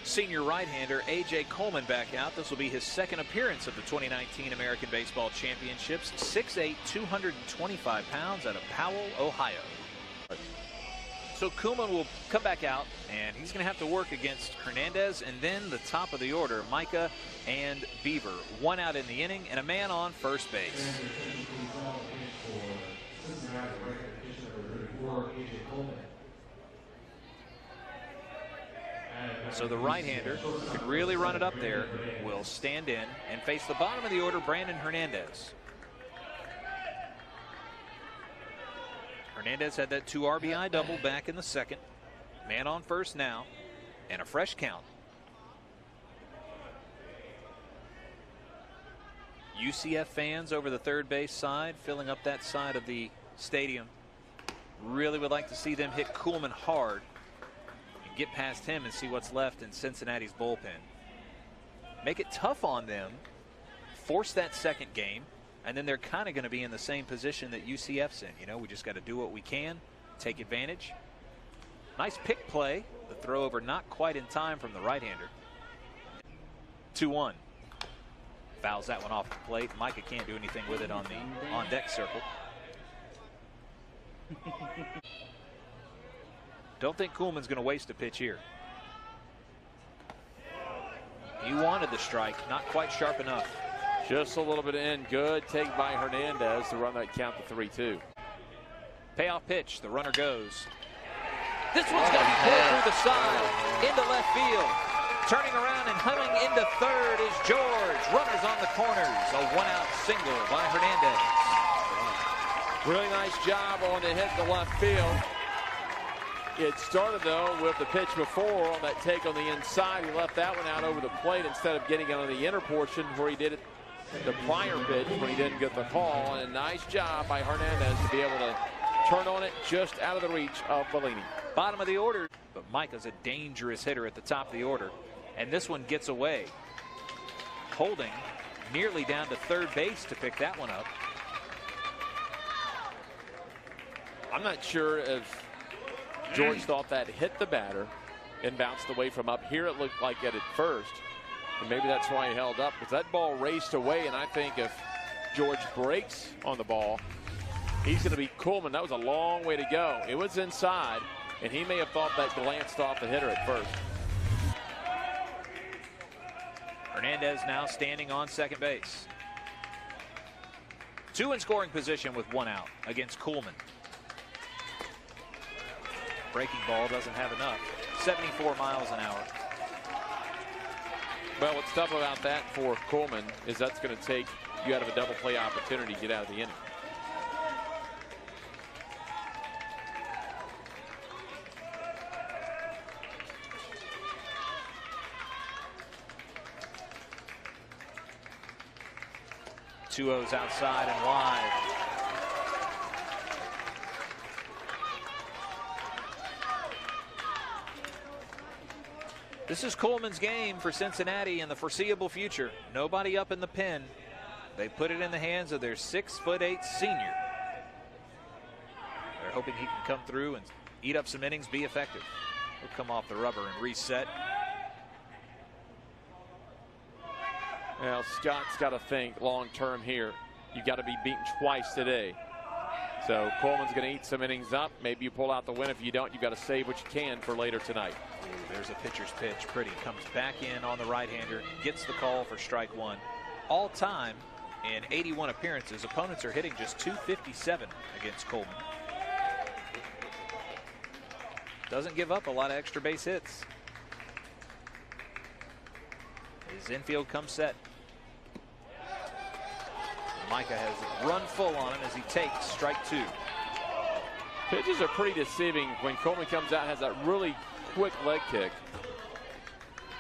Senior right-hander A.J. Kullman back out. This will be his second appearance of the 2019 American Baseball Championships. 6'8", 225 pounds out of Powell, Ohio. So Kullman will come back out, and he's going to have to work against Hernandez and then the top of the order, Micah and Beaver. One out in the inning and a man on first base. So the right-hander could really run it up there, will stand in and face the bottom of the order, Brandon Hernandez. Hernandez had that 2 RBI double back in the second. Man on first now, and a fresh count. UCF fans over the third base side, filling up that side of the stadium. Really would like to see them hit Kullman hard and get past him and see what's left in Cincinnati's bullpen. Make it tough on them, force that second game, and then they're kind of going to be in the same position that UCF's in. You know, we just got to do what we can, take advantage. Nice pick play. The throw over not quite in time from the right-hander. 2-1. Fouls that one off the plate. Micah can't do anything with it on the on-deck circle. Don't think Kullman's going to waste a pitch here. He wanted the strike, not quite sharp enough. Just a little bit in. Good take by Hernandez to run that count to 3-2. Payoff pitch. The runner goes. This one's going to be pulled through the side into left field. Turning around and humming into third is George. Runners on the corners. A one-out single by Hernandez. Really nice job on the hit to left field. It started, though, with the pitch before on that take on the inside. He left that one out over the plate instead of getting it on the inner portion where he did it the prior pitch when he didn't get the call. And a nice job by Hernandez to be able to turn on it just out of the reach of Bellini. Bottom of the order, but Micah's a dangerous hitter at the top of the order. And this one gets away. Holding nearly down to third base to pick that one up. I'm not sure if George thought that hit the batter and bounced away from up here. It looked like it at first. And maybe that's why he held up, because that ball raced away. And I think if George breaks on the ball, he's going to beat Kullman. That was a long way to go. It was inside, and he may have thought that glanced off the hitter at first. Hernandez now standing on second base. 2 in scoring position with 1 out against Kullman. Breaking ball doesn't have enough. 74 miles an hour. Well, what's tough about that for Kullman is that's going to take you out of a double play opportunity to get out of the inning. Two O's outside and wide. This is Kullman's game for Cincinnati in the foreseeable future. Nobody up in the pen. They put it in the hands of their 6'8" senior. They're hoping he can come through and eat up some innings, be effective. He'll come off the rubber and reset. Well, Scott's got to think long term here. You've got to be beaten twice today. So Kullman's going to eat some innings up. Maybe you pull out the win. If you don't, you've got to save what you can for later tonight. Ooh, there's a pitcher's pitch. Pretty comes back in on the right-hander, gets the call for strike one. All time in 81 appearances, opponents are hitting just .257 against Kullman. Doesn't give up a lot of extra base hits. His infield comes set. Micah has run full on him as he takes strike 2. Pitches are pretty deceiving when Kullman comes out, has that really quick leg kick.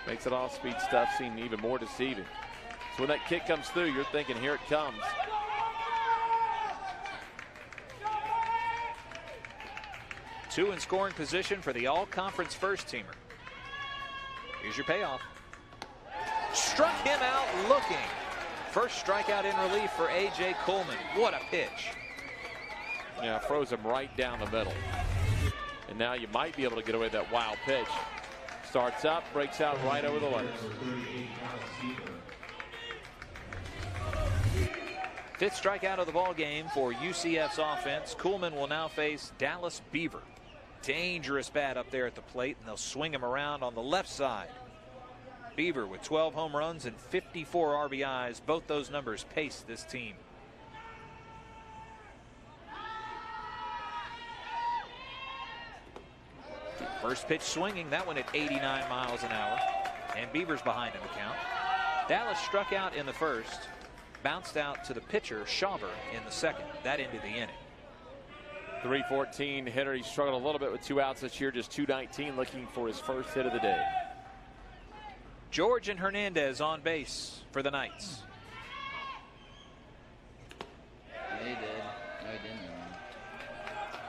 Makes it off-speed stuff seem even more deceiving. So when that kick comes through, you're thinking, here it comes. Two in scoring position for the all-conference first-teamer. Here's your payoff. Struck him out looking. First strikeout in relief for A.J. Kullman. What a pitch. Yeah, froze him right down the middle. And now you might be able to get away with that wild pitch. Starts up, breaks out right over the letters. Fifth strikeout of the ball game for UCF's offense. Kullman will now face Dallas Beaver. Dangerous bat up there at the plate, and they'll swing him around on the left side. Beaver with 12 home runs and 54 RBIs. Both those numbers pace this team. First pitch swinging, that one at 89 miles an hour, and Beaver's behind in the count. Dallas struck out in the first, bounced out to the pitcher Schauber in the second. That ended the inning. 314 hitter. He struggled a little bit with 2 outs this year, just 219, looking for his first hit of the day. George and Hernandez on base for the Knights. Yeah, he did. No, he didn't.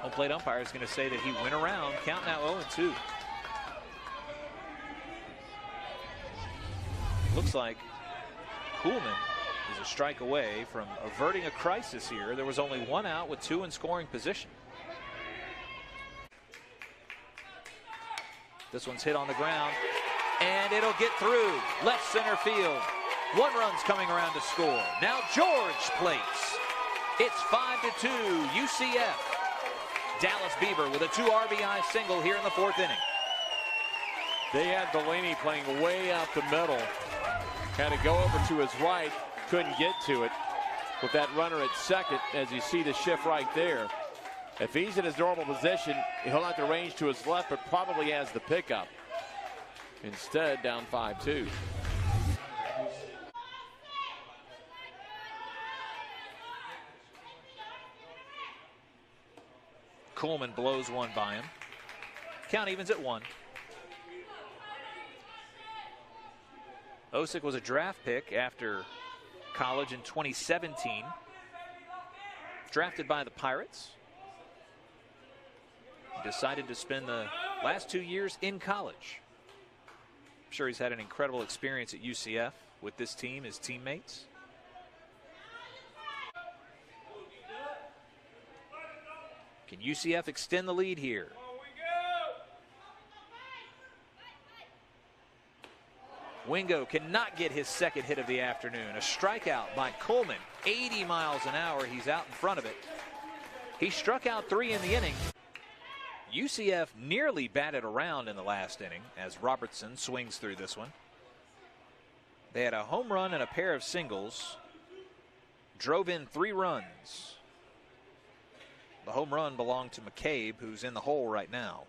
Home plate umpire is going to say that he went around. Count now 0-2. Looks like Kullman is a strike away from averting a crisis here. There was only 1 out with 2 in scoring position. This one's hit on the ground, and it'll get through left center field. 1 run's coming around to score. Now George plates. It's 5-2 UCF. Dallas Beaver with a 2 RBI single here in the 4th inning. They had Delaney playing way out the middle. Had to go over to his right, couldn't get to it. With that runner at second, as you see the shift right there. If he's in his normal position, he'll have to range to his left, but probably has the pickup. Instead, down 5-2. Kullman blows one by him. Count evens at 1. Osick was a draft pick after college in 2017. Drafted by the Pirates. Decided to spend the last 2 years in college. I'm sure he's had an incredible experience at UCF with this team, his teammates. Can UCF extend the lead here? Wingo cannot get his second hit of the afternoon. A strikeout by Kullman. 80 miles an hour. He's out in front of it. He struck out 3 in the inning. UCF nearly batted around in the last inning as Robertson swings through this one. They had a home run and a pair of singles. Drove in 3 runs. The home run belonged to McCabe, who's in the hole right now.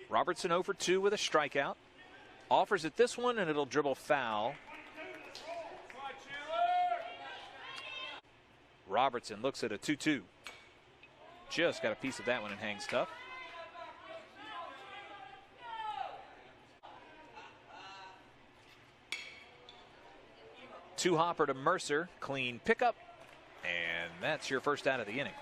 Robertson 0 for 2 with a strikeout. Offers at this one, and it'll dribble foul. Robertson looks at a 2-2. Just got a piece of that one and hangs tough. Two hopper to Mercer. Clean pickup. And that's your first out of the inning.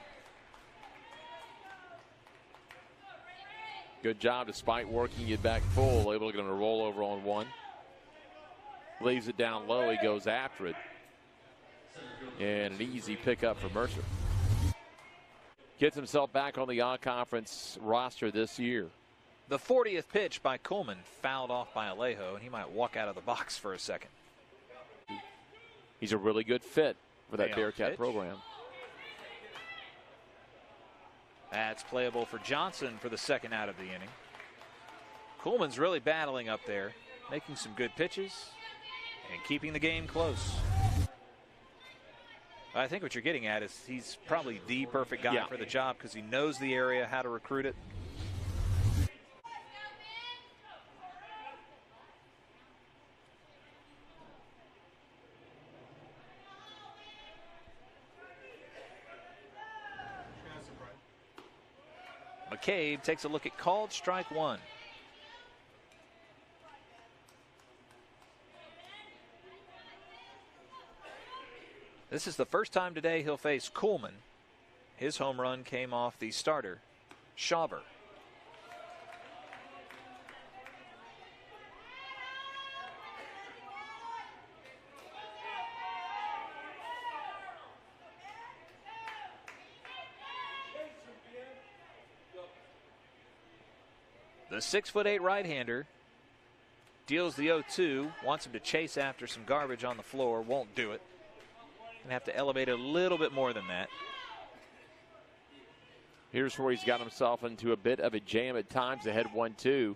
Good job despite working it back full. Able to get him to roll over on 1. Leaves it down low. He goes after it. And an easy pickup for Mercer. Gets himself back on the all-conference roster this year. The 40th pitch by Kullman fouled off by Alejo, and he might walk out of the box for a second. He's a really good fit for that Bearcat pitch. program. That's playable for Johnson for the second out of the inning. Kullman's really battling up there, making some good pitches and keeping the game close. I think what you're getting at is he's probably the perfect guy for the job because he knows the area, how to recruit it. McCabe takes a look at called strike 1. This is the first time today he'll face Kullman. His home run came off the starter, Schauber. The 6'8" right-hander deals the 0-2, wants him to chase after some garbage on the floor, won't do it. Gonna have to elevate a little bit more than that. Here's where he's got himself into a bit of a jam at times. Ahead 1-2.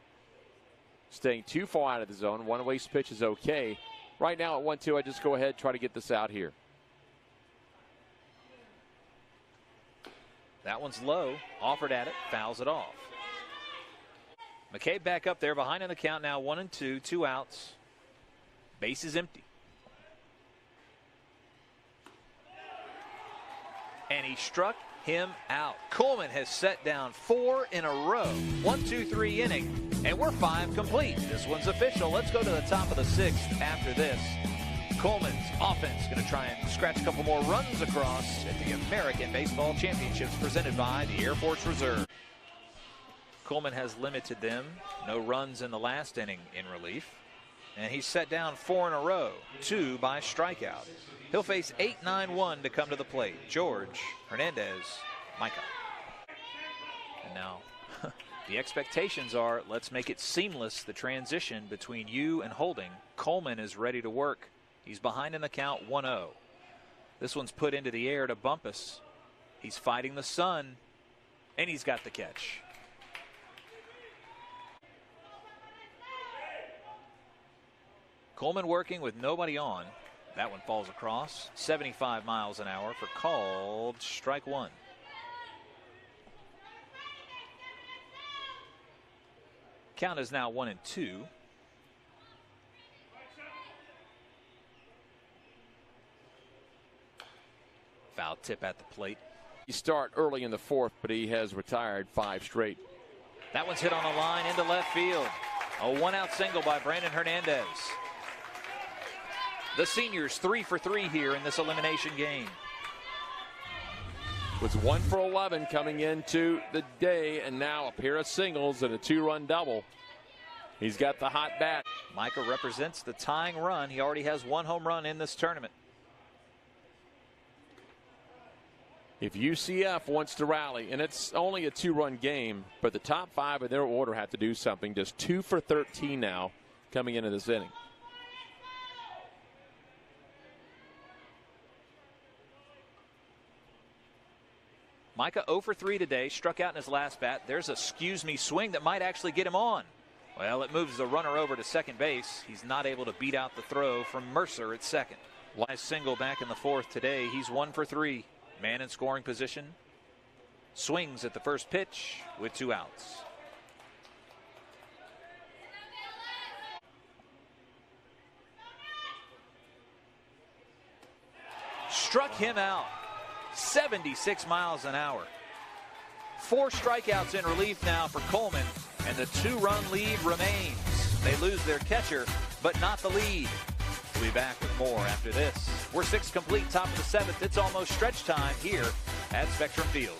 Staying too far out of the zone. One-way pitch is okay. Right now at 1-2, I just go ahead, try to get this out here. That one's low. Offered at it, fouls it off. McCabe back up there, behind in the count now, 1-2, 2 outs. Base is empty. And he struck him out. Kullman has set down 4 in a row. 1-2-3 inning, and we're 5 complete. This one's official. Let's go to the top of the 6th after this. Kullman's offense going to try and scratch a couple more runs across at the American Baseball Championships presented by the Air Force Reserve. Kullman has limited them. No runs in the last inning in relief. And he's set down 4 in a row, 2 by strikeout. He'll face 8-9-1 to come to the plate. George, Hernandez, Micah. And now the expectations are, let's make it seamless, the transition between you and holding. Kullman is ready to work. He's behind in the count, 1-0. This one's put into the air to Bumpus. He's fighting the sun, and he's got the catch. Kullman working with nobody on. That one falls across. 75 miles an hour for called strike 1. Count is now 1-2. Foul tip at the plate. You start early in the 4th, but he has retired 5 straight. That one's hit on the line into left field. A 1-out single by Brandon Hernandez. The seniors 3 for 3 here in this elimination game. Was 1 for 11 coming into the day, and now a pair of singles and a 2-run double. He's got the hot bat. Micah represents the tying run. He already has 1 home run in this tournament. If UCF wants to rally, and it's only a 2-run game, but the top 5 in their order have to do something. Just 2 for 13 now coming into this inning. Micah 0 for 3 today, struck out in his last bat. There's a excuse me swing that might actually get him on. Well, it moves the runner over to second base. He's not able to beat out the throw from Mercer at second. Last single back in the 4th today. He's 1 for 3. Man in scoring position. Swings at the first pitch with 2 outs. Struck him out. 76 miles an hour. 4 strikeouts in relief now for Kullman, and the 2-run lead remains. They lose their catcher, but not the lead. We'll be back with more after this. We're 6 complete, top of the 7th. It's almost stretch time here at Spectrum Field.